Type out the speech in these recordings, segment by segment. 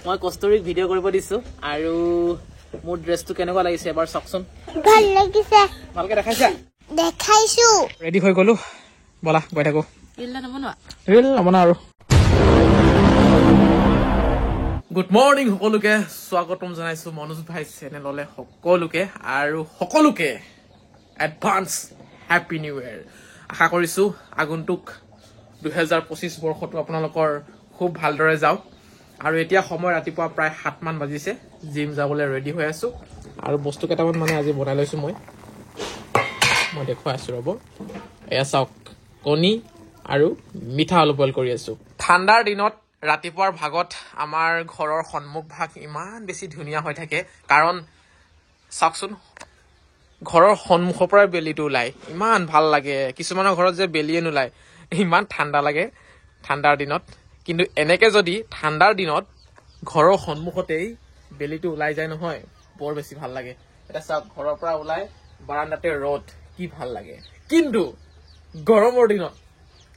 মই কষ্টুৰীক ভিডিঅ' কৰিব দিছো আৰু মোৰ ড্ৰেছটো কেনেকুৱা লাগিছে এবাৰ চাওকচোন। ভাল লাগিছে। ভালকে দেখাইছা? দেখাইছো। ৰেডি হৈ গলো, বলা গৈ থাকো। ৰিল নবনা আৰু। গুড মৰ্নিং সকলোকে, স্বাগতম জনাইছো মনোজ ভাই চেনেললে সকলোকে আৰু সকলোকে এডভান্স হেপী নিউ ইয়েৰ। আশা কৰিছো আগন্তুক 2025 বৰ্ষটো আপোনালোকৰ খুব ভালদৰে যাওক। আৰু এতিয়া সময় ৰাতিপুৱা প্ৰায় 7 মান বাজিছে, জিম যাবলৈ ৰেডি হৈ আছো আৰু বস্তু কেইটামান মানে আজি বনাই লৈছো মই দেখুৱাই আছো ৰ'ব। এয়া চাওক, কণী আৰু মিঠা আলু বইল কৰি আছো। ঠাণ্ডাৰ দিনত ৰাতিপুৱাৰ ভাগত আমাৰ ঘৰৰ সন্মুখ ভাগ ইমান বেছি ধুনীয়া হৈ থাকে, কাৰণ চাওকচোন ঘৰৰ সন্মুখৰ পৰা বেলিটো ওলাই, ইমান ভাল লাগে। কিছুমানৰ ঘৰত যে বেলিয়ে নোলায়, ইমান ঠাণ্ডা লাগে ঠাণ্ডাৰ দিনত। কিন্তু এনেকে যদি ঠাণ্ডাৰ দিনত ঘৰৰ সন্মুখতেই বেলিটো ওলাই যায় নহয়, বৰ বেছি ভাল লাগে। এটা চাওক, ঘৰৰ পৰা ওলাই বাৰাণ্ডাতে ৰ'দ, কি ভাল লাগে। কিন্তু গৰমৰ দিনত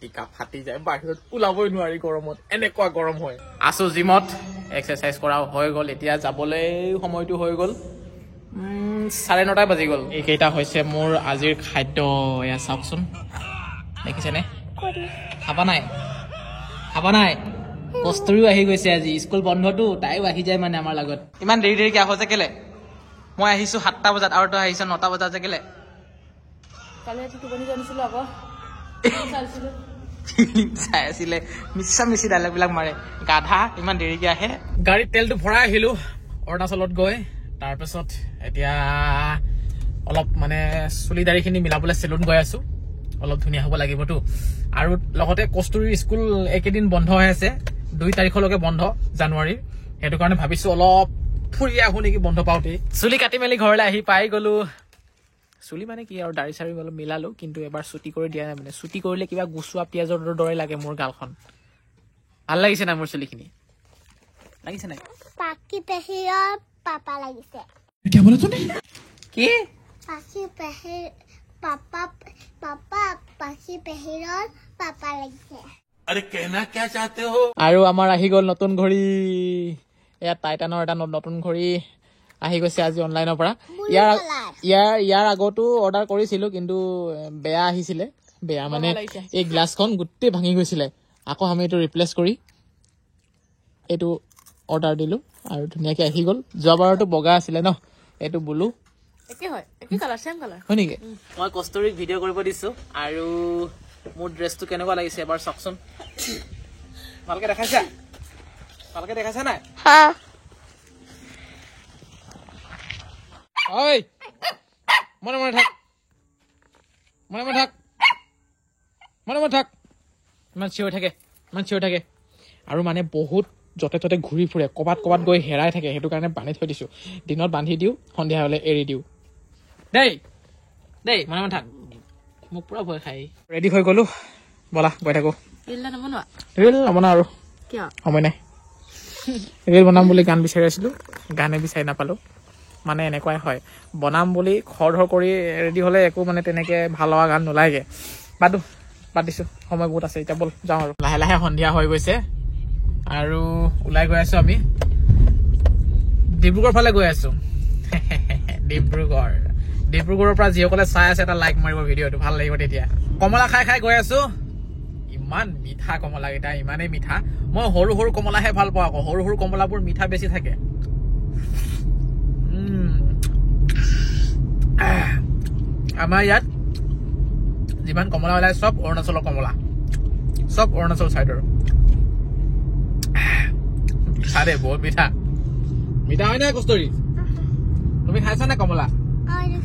টিকা ফাটি যায়, বাহিৰত ওলাবই নোৱাৰি গৰমত, এনেকুৱা গৰম হয়। আছো জিমত, এক্সাৰচাইজ কৰা হৈ গ'ল, এতিয়া যাবলৈ সময়টো হৈ গ'ল 9:30 বাজি গ'ল। এইকেইটা হৈছে মোৰ আজিৰ খাদ্য। এয়া চাওকচোন, দেখিছেনে? খাবা নাই? কষ্টুৰিও আহি গৈছে আজি, স্কুল বন্ধটো, তাইও আহি যায় মানে আমাৰ লগত। ইমান দেৰিকে আহ যে কেলে? মই আহিছো 7টা বজাত আৰু তই আহিছ 9টা বজাত যে কেলে? কালি ৰাতি টোপনি জানিছিলো আকৌ, চাই আছিলে, মিছা মিছি ডাইলগ বিলাক মাৰে, গাধা। ইমান দেৰিকে আহে। গাড়ীত তেলটো ভৰাই আহিলো অৰুণাচলত গৈ। তাৰপিছত এতিয়া অলপ মানে চুলি দাড়িখিনি মিলাবলৈ চেলুন গৈ আছো, অলপ ধুনীয়া হ'ব লাগিবতো। আৰু লগতে কষ্টুৰিৰ স্কুল একেদিন বন্ধ হৈ আছে, 2 তাৰিখলৈকে বন্ধ জানুৱাৰীৰ। সেইটো কাৰণে ভাবিছো অলপ ফুৰি আহো নেকি বন্ধ পাওঁতেই। চুলি কাটি মেলি ঘৰলৈ আহি পাই গলো। চুলি মানে কি আৰু দাড়ি চাৰি অলপ মিলালো, কিন্তু এবাৰ চুটি কৰি দিয়া নাই। মানে চুটি কৰিলে কিবা গুচোৱা পিয়াজৰ দৰে লাগে মোৰ গালখন। ভাল লাগিছে না মোৰ চুলিখিনি? লাগিছে নাই? পাখি পেহীৰৰ পাপা লাগিছে। কি? পাখি পেহীৰ পাপা পাখি পেহীৰৰ পাপা লাগিছে। আৰে কেনা কিয়া চাহতে হো? আৰু আমাৰ আহি গ'ল নতুন ঘড়ী। এয়া টাইটানৰ এটা নতুন ঘড়ী আহি গৈছে আজি অনলাইনৰ পৰা। ইয়াৰ আগতো অৰ্ডাৰ কৰিছিলো, কিন্তু বেয়া আহিছিলে। বেয়া মানে এই গ্লাছখন গোটেই ভাঙি গৈছিলে। আকৌ আমি এইটো ৰিপ্লেচ কৰি এইটো অৰ্ডাৰ দিলো আৰু ধুনীয়াকে আহি গ'ল। যোৱাবাৰতো বগা আছিলে ন, এইটো ব্লু। হয় নেকি? মই কষ্টুৰীক ভিডিঅ' কৰিব দিছো আৰু মোৰ ড্ৰেছটো কেনেকুৱা লাগিছে এবাৰ চাওকচোন। ভালকে দেখাইছা নাই? ঐ মনে থাক, ইমান চিঞৰি থাকে আৰু মানে বহুত য'তে ত'তে ঘূৰি ফুৰে, ক'বাত গৈ হেৰাই থাকে। সেইটো কাৰণে বান্ধি থৈ দিছো। দিনত বান্ধি দিওঁ, সন্ধিয়া হলে এৰি দিওঁ। দেই মনে থাক, মোক পুৰা ভয় খাই। ৰেডি হৈ গলো, বলা গৈ থাকো। ৰিল নবনা আৰু, সময় নাই। ৰিল বনাম বুলি গান বিচাৰি আছিলো, গানে বিচাৰি নাপালো। মানে এনেকুৱাই হয়, বনাম বুলি খৰ ধৰ কৰি ৰেডি হলে একো মানে তেনেকে ভাল লগা গান নোলায়গে। বাদ দিছো, সময় বহুত আছে। এতিয়া বল যাওঁ আৰু। লাহে লাহে সন্ধিয়া হৈ গৈছে আৰু ওলাই গৈ আছো আমি ডিব্ৰুগড় ফালে গৈ আছো। ডিব্ৰুগড়ৰ পৰা যিসকলে চাই আছে এটা লাইক মাৰিব, ভিডিঅ'টো ভাল লাগিব তেতিয়া। কমলা খাই গৈ আছো। ইমান মিঠা কমলা কেইটা, ইমানেই মিঠা। মই সৰু সৰু কমলাহে ভাল পাওঁ আকৌ, সৰু কমলাবোৰ মিঠা বেছি থাকে। আমাৰ ইয়াত যিমান কমলা ওলাই চব অৰুণাচলৰ কমলা, চব অৰুণাচল চাইডৰ। মিঠা দে, বহুত মিঠা হয় নাই কষ্টুৰী? তুমি খাইছা নে কমলা?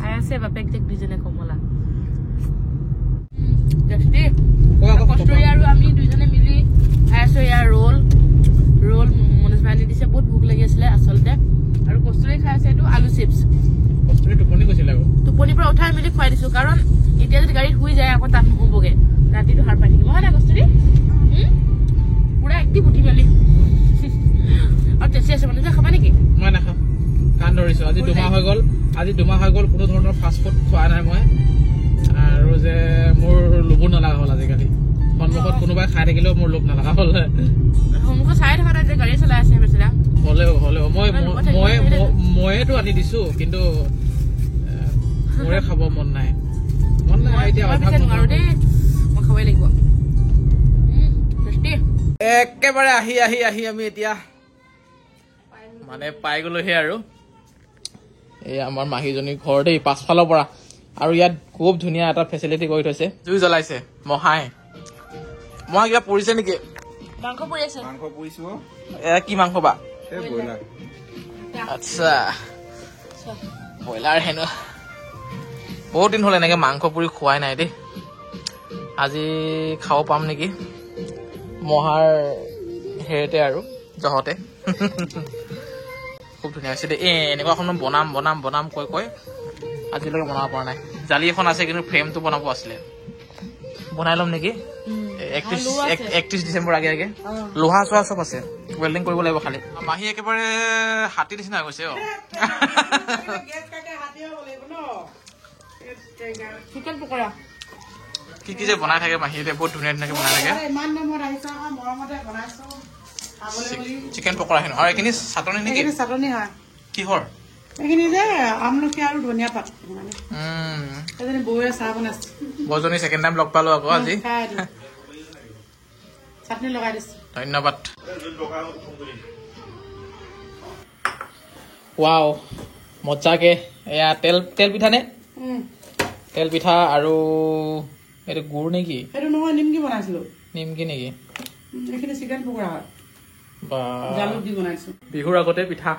খাই আছে বাপেক যে দুজনে কমলা। কষ্টুৰী আৰু আমি দুজনে মিলি খাই আছো ইয়াৰ ৰোল মনোজ ভাই দিছে। বহুত ভোক লাগি আছিলে আচলতে। আৰু কষ্টুৰী খাই আছে এইটো আলু চিপছ। কষ্টুৰী টোপনি গৈছিলে, টোপনিৰ পৰা উঠাই মেলি খুৱাই দিছো, কাৰণ এতিয়া যদি গাড়ীত শুই যায় আকৌ তাত নহবগে, ৰাতিটো সাৰ পাই থাকিব। হয় নাই কষ্টুৰী? পুৰা এক্টিভ উঠি মেলি। আৰু টেষ্টি আছে মানে, খাবা নেকি? মই নাখাওঁ, কাণ ধৰিছো। আজি 2 মাহ হৈ গ'ল কোনো ধৰণৰ ফাষ্ট ফুড খোৱা নাই মই। আৰু যে মোৰ লোভো নলগা হ'ল আজিকালি। সন্মুখত কোনোবাই খাই থাকিলেও মোৰ লোভ নলগা হ'ল। সন্মুখত চাই থকা নাই যে গাড়ী চলাই আছে বেচেৰা। হলে ময়েতো আনি দিছো কিন্তু মোৰে খাব মন নাই এতিয়া মই খাবই লাগিব একেবাৰে আহি আমি এতিয়া মানে পাই গলোহি আৰু এই আমাৰ মাহীজনীৰ ঘৰ দেই পাছফালৰ পৰা আৰু ইয়াত খুব ধুনীয়া এটা ফেচিলিটি কৰি থৈছে জুই জ্বলাইছে মহাই কিবা পৰিছে নেকি মাংস পৰি আছে মাংস পুৰিছো এয়া কি মাংস বা এই ব্ৰইলাৰ আচ্ছা ব্ৰইলাৰ হেনো বহুত দিন হ'ল এনেকে মাংস পুৰি খোৱাই নাই দেই আজি খাব পাম নেকি মহাৰ হেৰিতে আৰু জহতে খুব ধুনীয়া হৈছে দেই এনেকুৱা এখন বনাম কৈ আজিলৈকে বনাব পৰা নাই জালি এখন আছে কিন্তু ফ্ৰেমটো বনাব আছিলে বনাই ল'ম নেকি 31 ডিচেম্বৰ আগে লোহা চোৱা চব আছে ৱেল্ডিং কৰিব লাগিব খালি মাহী একেবাৰে হাতী নিচিনা হৈ গৈছে চিকেন পকৰা কি যে বনাই থাকে মাহীতে বহুত ধুনীয়া ধুনীয়াকে বনাই থাকে চিকেন পকৰা হেনো আৰু এইখিনি চাটনি নেকি চাটনি হয় কিহৰ এইখিনি যে আমলখি আৰু ধনিয়া পাত এজনী বৌয়ে চাহ বনাইছে বৌজনী ছেকেণ্ড টাইম লগ পালো আকৌ আজি চাটনি লগাই দিছো ধন্যবাদ ৱাও মজাকে এয়া তেল পিঠা নে তেল পিঠা আৰু এইটো গুড় নেকি সেইটো নহয় নিমকি বনাইছিলো নিমকি নেকি এইখিনি চিকেন পকৰা হয় বা জালুক দি বনাইছো বিহুৰ আগতে পিঠা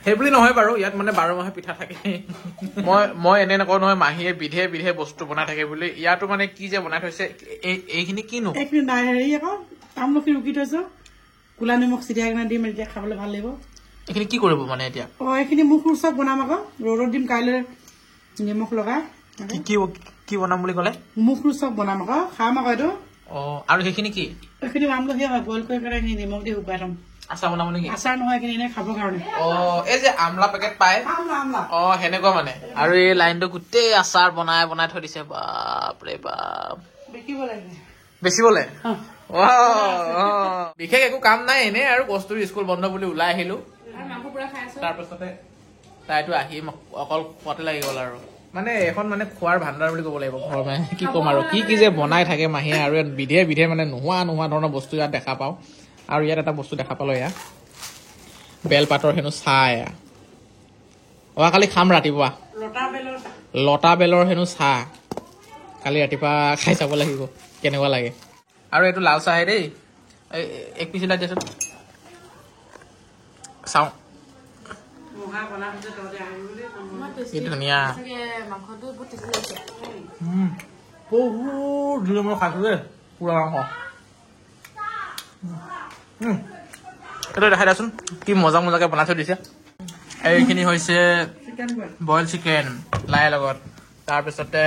সেই বুলি নহয় বাৰু ইয়াত মানে 12 মাহে পিঠা থাকে মই এনে নকওঁ নহয় মাহীয়ে বিধে বস্তু বনাই থাকে বুলি ইয়াতো মানে কি যে বনাই থৈছে এইখিনি কিনো এইখিনি নাই হেৰি আকৌ আমলখি ৰুকি থৈছো কোলা নিমখ চিটিয়াই কিনে দিম এতিয়া খাবলৈ ভাল লাগিব এইখিনি কি কৰিব মানে এতিয়া এইখিনি মুখৰ চব বনাম আকৌ ৰ'দত দিম কাইলৈ নিমখ লগাই কি বনাম বুলি ক'লে মুখৰ চব বনাম আকৌ খাম আকৌ এইটো আৰু সেইখিনি কি এইখিনি আমলখি হয় বইল কৰি পেলাই নিমখ দি শুকাই থম আচাৰ বনাব নেকি আচাৰ নহয় এইখিনি এনে খাবৰ কাৰণে এই যে আমলা পেকেট পায় সেনেকুৱা মানে আৰু এই লাইনটো গোটেই আচাৰ বনাই থৈ দিছে বাপৰে বাপ বেচিবলে বিশেষ একো কাম নাই এনে আৰু কস্তুৰী স্কুল বন্ধ বুলি ওলাই আহিলো তাৰপিছতে তাইতো আহি অকল খোৱাতে লাগি গল আৰু মানে এখন মানে খোৱাৰ ভাণ্ডাৰ বুলি ক'ব লাগিব ঘৰ মানে কি ক'ম আৰু কি যে বনাই থাকে মাহীয়ে আৰু ইয়াত বিধে মানে নোহোৱা ধৰণৰ বস্তু ইয়াত দেখা পাওঁ আৰু ইয়াত এটা বস্তু দেখা পালো এয়া বেলপাতৰ হেনো চাহ এয়া কালি খাম ৰাতিপুৱা লতা বেলৰ হেনো চাহ কালি ৰাতিপুৱা খাই চাব লাগিব কেনেকুৱা লাগে আৰু এইটো লাল চাহে দেই এক পিচ ওলাই দিয়াচোন চাওঁ কি ধুনীয়া বহুত ধুনীয়া মই খাইছো দেই পুৰা মাংস এইটো দেখাই দিয়াচোন কি মজাকে বনাই থৈ দিছে এইখিনি হৈছে বইল চিকেন লাইৰ লগত তাৰপিছতে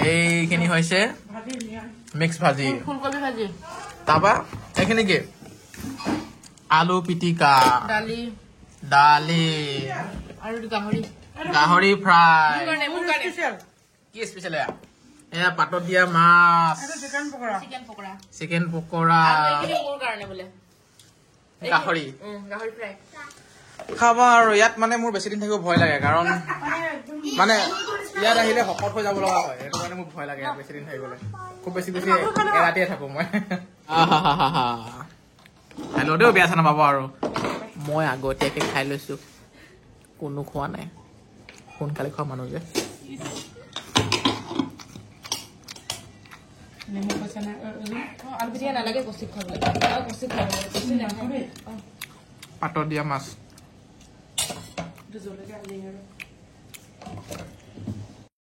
এইখিনি হৈছে মিক্স ভাজি ফুলকবি ভাজি তাৰপা এইখিনি কি আলু পিটিকা দালি আৰু গাহৰি ফ্ৰাই কি স্পেচিয়েল এয়া পাতত দিয়া মাছ চিকেন পকৰা গাহৰি ফ্ৰাই খাবা আৰু ইয়াত মানে মোৰ বেছি দিন থাকিব ভয় লাগে কাৰণ মানে ইয়াত আহিলে শকত হৈ যাব লগা হয় সেইটো কাৰণে মোৰ ভয় লাগে ইয়াত বেছি দিন থাকিবলৈ খুব বেছি এৰাতিয়ে থাকো মই হেল্ল' বেয়া চা নাপাব আৰু মই আগতীয়াকে খাই লৈছো কোনো খোৱা নাই সোনকালে খোৱা মানুহ যে পাতত দিয়া মাছ